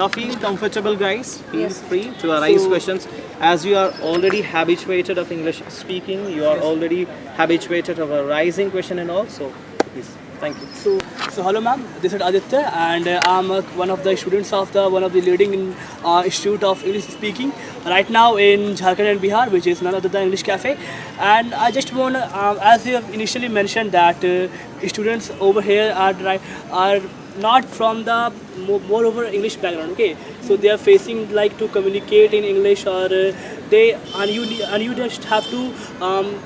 Now feel comfortable, guys. Feel free to arise questions. As you are already habituated of English speaking, you are already habituated of a rising question and all. So please, thank you. So hello ma'am, this is Aditya and I'm one of the students of one of the leading institute of English speaking right now in Jharkhand and Bihar, which is none other than English Cafe. And I just want to, as you have initially mentioned that students over here are not from the moreover English background, okay? So they are facing like to communicate in English or you just have to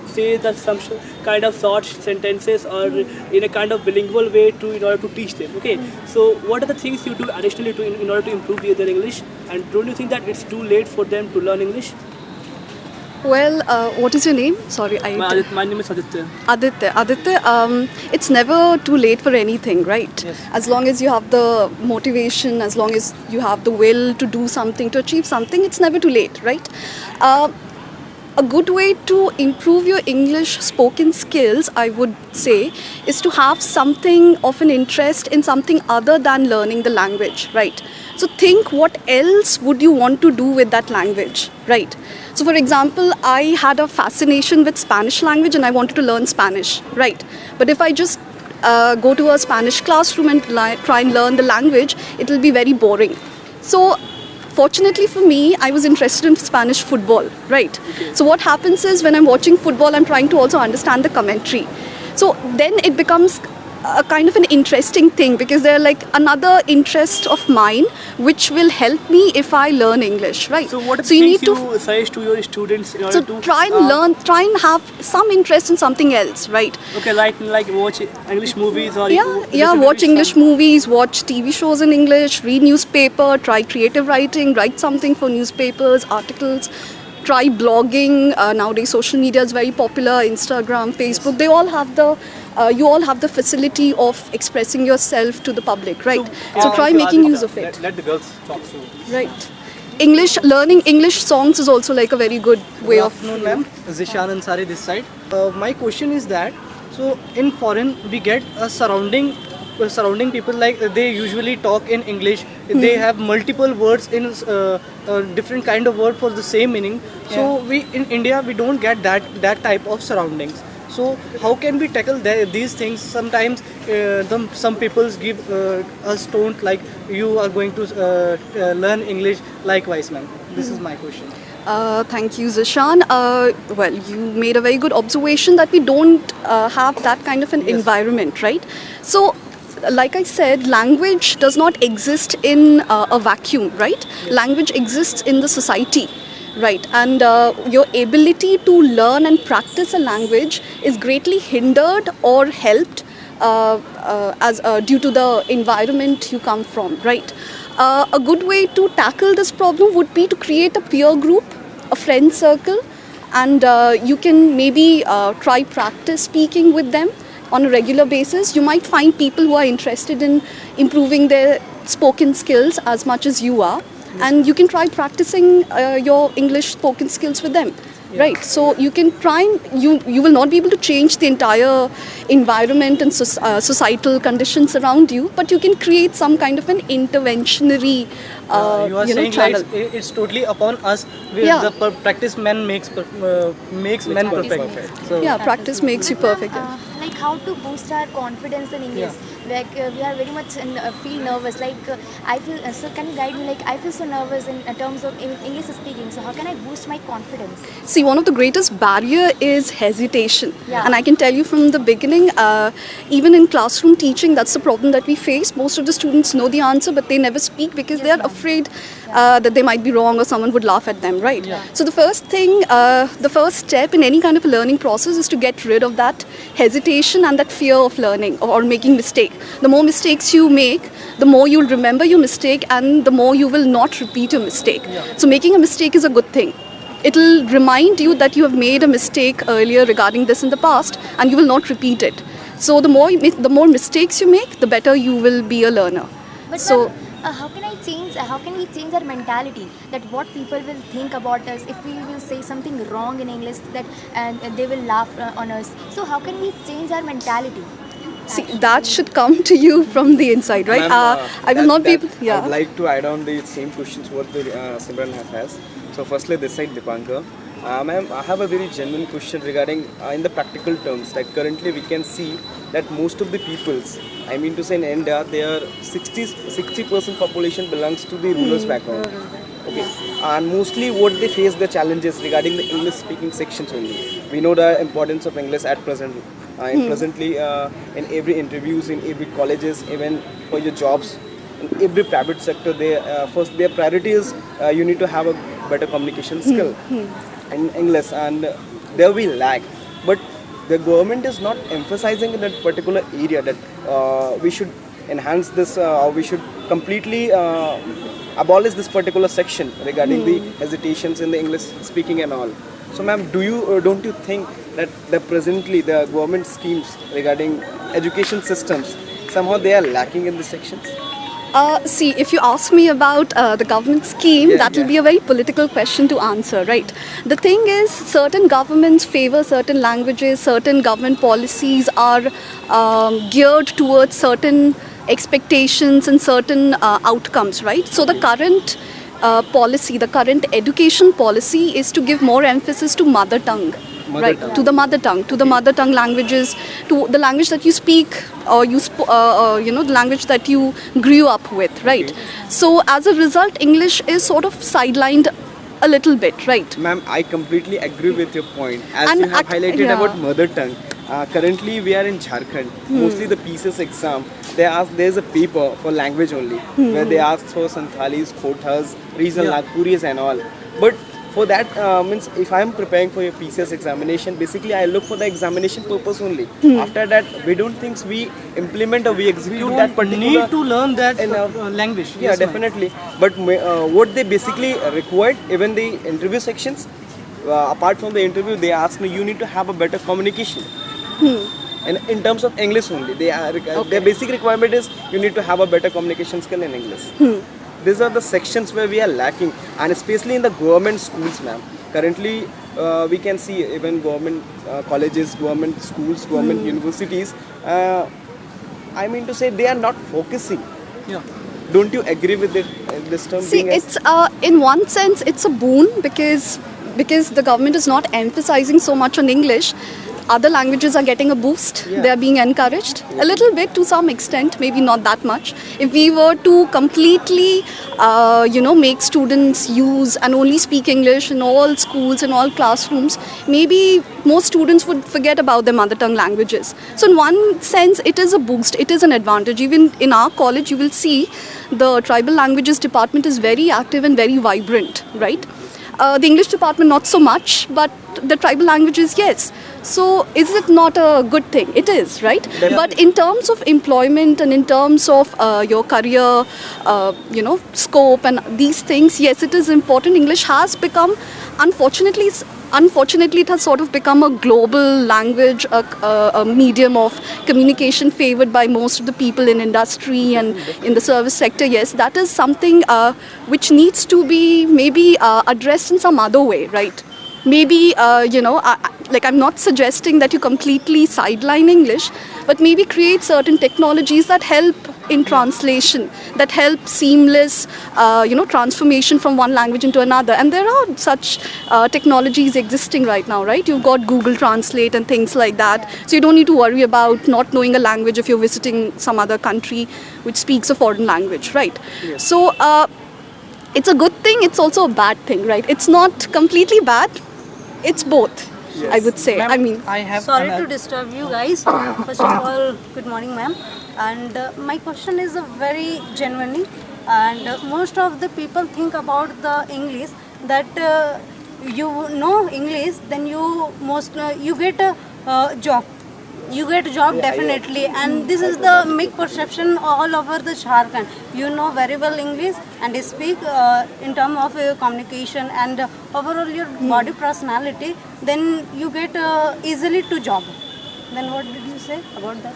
say that some kind of short sentences or in a kind of bilingual way in order to teach them, okay? So what are the things you do additionally in order to improve their English, and don't you think that it's too late for them to learn English? Well, what is your name? Sorry, My name is Aditya. Aditya, it's never too late for anything, right? Yes. As long as you have the motivation, as long as you have the will to do something, to achieve something, it's never too late, right? A good way to improve your English spoken skills, I would say, is to have something of an interest in something other than learning the language, right? So think what else would you want to do with that language, right? So for example, I had a fascination with Spanish language and I wanted to learn Spanish, right? But if I just go to a Spanish classroom and try and learn the language, it will be very boring. So fortunately for me, I was interested in Spanish football, right? Okay. So what happens is when I'm watching football, I'm trying to also understand the commentary. So then it becomes a kind of an interesting thing because they're like another interest of mine which will help me if I learn English, right? So what are the things you suggest to your students in order to try and try and have some interest in something else, right? Okay, like watch English movies or watch English movies, watch TV shows in English, read newspaper, try creative writing, write something for newspapers, articles, try blogging. Nowadays social media is very popular, Instagram, Facebook, they all have you all have the facility of expressing yourself to the public, right? So try making use of it. Let the girls talk to. Right. Learning English songs is also like a very good way of. Good afternoon, ma'am. Zishan Ansari this side. My question is that, so in foreign we get a surrounding people, like they usually talk in English. They have multiple words in different kind of word for the same meaning. So we in India we don't get that type of surroundings. So how can we tackle these things? Sometimes some people give us don't like you are going to learn English likewise, ma'am. This is my question. Thank you, Zishan. Well, you made a very good observation that we don't have that kind of an environment, right? So, like I said, language does not exist in a vacuum, right? Language exists in the society. Right, and your ability to learn and practice a language is greatly hindered or helped due to the environment you come from, right? A good way to tackle this problem would be to create a peer group, a friend circle, and you can maybe try practice speaking with them on a regular basis. You might find people who are interested in improving their spoken skills as much as you are. And you can try practicing your English spoken skills with them, right? So you can try and you will not be able to change the entire environment and societal conditions around you, but you can create some kind of an interventionary you are saying channel. Like it's totally upon us. The practice man makes man perfect. So Practice makes you perfect. Like how to boost our confidence in English. Like we are very much feel nervous. Like I feel so. Can you guide me? Like I feel so nervous in terms of English speaking. So how can I boost my confidence? See, one of the greatest barrier is hesitation. Yeah. And I can tell you from the beginning, even in classroom teaching, that's the problem that we face. Most of the students know the answer, but they never speak because they are afraid that they might be wrong or someone would laugh at them, right? Yeah. So the first step in any kind of a learning process is to get rid of that hesitation and that fear of learning or making mistake. The more mistakes you make, the more you'll remember your mistake and the more you will not repeat your mistake. Yeah. So making a mistake is a good thing. It'll remind you that you have made a mistake earlier regarding this in the past and you will not repeat it. So the more mistakes you make, the better you will be a learner. But so how can we change our mentality, that what people will think about us if we will say something wrong in English, that and they will laugh on us? So how can we change our mentality? See, that should come to you from the inside, right? Ma'am, I will not be able. I would like to add on the same questions what the Simran has. So firstly, this side Dipankar. Ma'am, I have a very genuine question regarding in the practical terms. Like currently we can see that most of the peoples, I mean to say in India, they are 60% population belongs to the rulers background. Okay. And mostly what they face the challenges regarding the English speaking sections only. We know the importance of English at present. Presently in every interviews, in every colleges, even for your jobs, in every private sector, they first their priority is you need to have a better communication skill in English, and there we lack. But the government is not emphasizing in that particular area that we should enhance this or we should completely abolish this particular section regarding the hesitations in the English speaking and all. So ma'am, don't you think that presently the government schemes regarding education systems somehow they are lacking in the sections? See, if you ask me about the government scheme, that will be a very political question to answer, right? The thing is, certain governments favor certain languages, certain government policies are geared towards certain expectations and certain outcomes, right? So the current policy, the current education policy is to give more emphasis to mother tongue. To the mother tongue languages, to the language that you speak or the language that you grew up with, right? So as a result, English is sort of sidelined a little bit, right? Ma'am, I completely agree with your point. As you have highlighted about mother tongue, currently we are in Jharkhand. Mostly the PCS exam, there's a paper for language only, where they ask for Santhalis, Khotas, regional Nagpuris and all. But for that, means if I am preparing for your PCS examination, basically I look for the examination purpose only. After that, we don't think we implement or we execute that particular. Need to learn that language. Yeah, yes, definitely. But what they basically required, even the interview sections, apart from the interview, they ask me you need to have a better communication. And in terms of English only, their basic requirement is you need to have a better communication skill in English. These are the sections where we are lacking, and especially in the government schools, ma'am. Currently, we can see even government colleges, government schools, government universities. I mean to say they are not focusing. Yeah. Don't you agree with it? This term. See, it's in one sense it's a boon because the government is not emphasizing so much on English. Other languages are getting a boost. They are being encouraged a little bit to some extent, maybe not that much. If we were to completely, make students use and only speak English in all schools and all classrooms, maybe most students would forget about their mother tongue languages. So in one sense, it is a boost. It is an advantage. Even in our college, you will see the tribal languages department is very active and very vibrant, right? The English department not so much, but the tribal languages, yes. So is it not a good thing? It is, right? Definitely. But in terms of employment and in terms of your career, scope and these things, yes, it is important. English has become, unfortunately, it has sort of become a global language, a medium of communication favored by most of the people in industry and in the service sector. Yes, that is something which needs to be maybe addressed in some other way, right? Maybe, I'm not suggesting that you completely sideline English, but maybe create certain technologies that help in translation, that help seamless, transformation from one language into another. And there are such technologies existing right now, right? You've got Google Translate and things like that. So you don't need to worry about not knowing a language if you're visiting some other country which speaks a foreign language, right? Yes. So it's a good thing, it's also a bad thing, right? It's not completely bad, it's both. Yes. I would say. I have. Sorry to disturb you guys. First of all, good morning, ma'am. And my question is very genuinely, and most of the people think about the English that you know English, then you get a job. You get a job definitely, and this is the big perception all over the Jharkhand. You know very well English and speak in terms of communication and overall your body personality. Then you get easily to job. Then what did you say about that?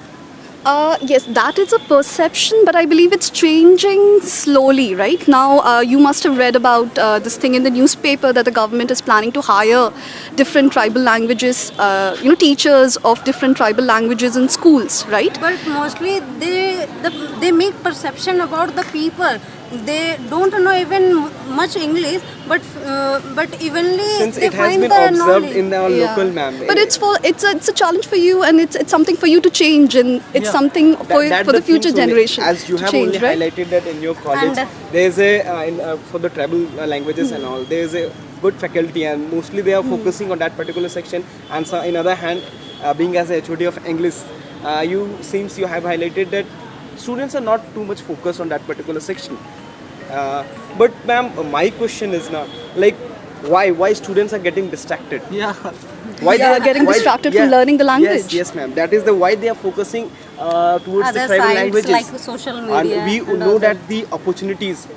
Yes, that is a perception, but I believe it's changing slowly, right? Now, you must have read about this thing in the newspaper that the government is planning to hire different tribal languages, teachers of different tribal languages in schools, right? But mostly they make perception about the people. They don't know even much English, but evenly Since they it has find been the observed knowledge. in our local, ma'am. But it's a challenge for you, and it's something for you to change, and it's something That's for the future thing, so generation as you to have change, only right? highlighted that in your college, And, there's a for the tribal languages and all, there's a good faculty, and mostly they are focusing on that particular section. And so, in other hand, being as a HOD of English, you have highlighted that students are not too much focused on that particular section. But ma'am, my question is now, like, why students are getting distracted? Yeah. Why They are getting distracted from learning the language. Yes, ma'am. That is the why they are focusing towards Other the tribal sides languages. like social media And we and know all that the opportunities,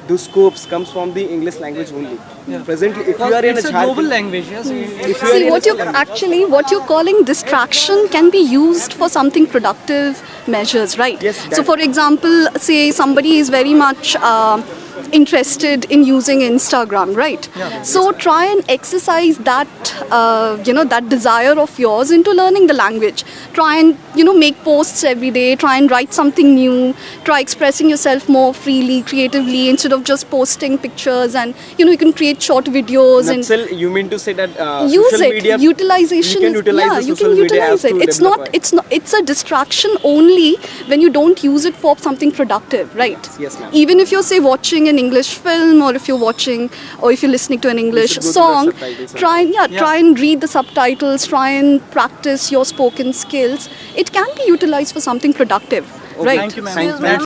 the scopes comes from the English language only. Presently, if you are in It's a a global Jharkhand, language. Yes. if you are See, in what you're calling distraction can be used for something productive measures, right? Yes, So, that- for example, say somebody is very much interested in using Instagram, right? So try and exercise that, that desire of yours into learning the language. Try and, make posts every day. Try and write something new. Try expressing yourself more freely, creatively, instead of just posting pictures. And, you can create short videos and Nutshell, you mean to say that use social it. media, Utilization. you can utilize the you social can media utilize as it. to It's develop not. It's a distraction only when you don't use it for something productive, right? Yes, ma'am. Even if you're say watching an English film, or if you're listening to an English should go to the song, subtitles. try and read the subtitles. Try and practice your spoken skills. It can be utilized for something productive, right? Thank you, ma'am. Thank you.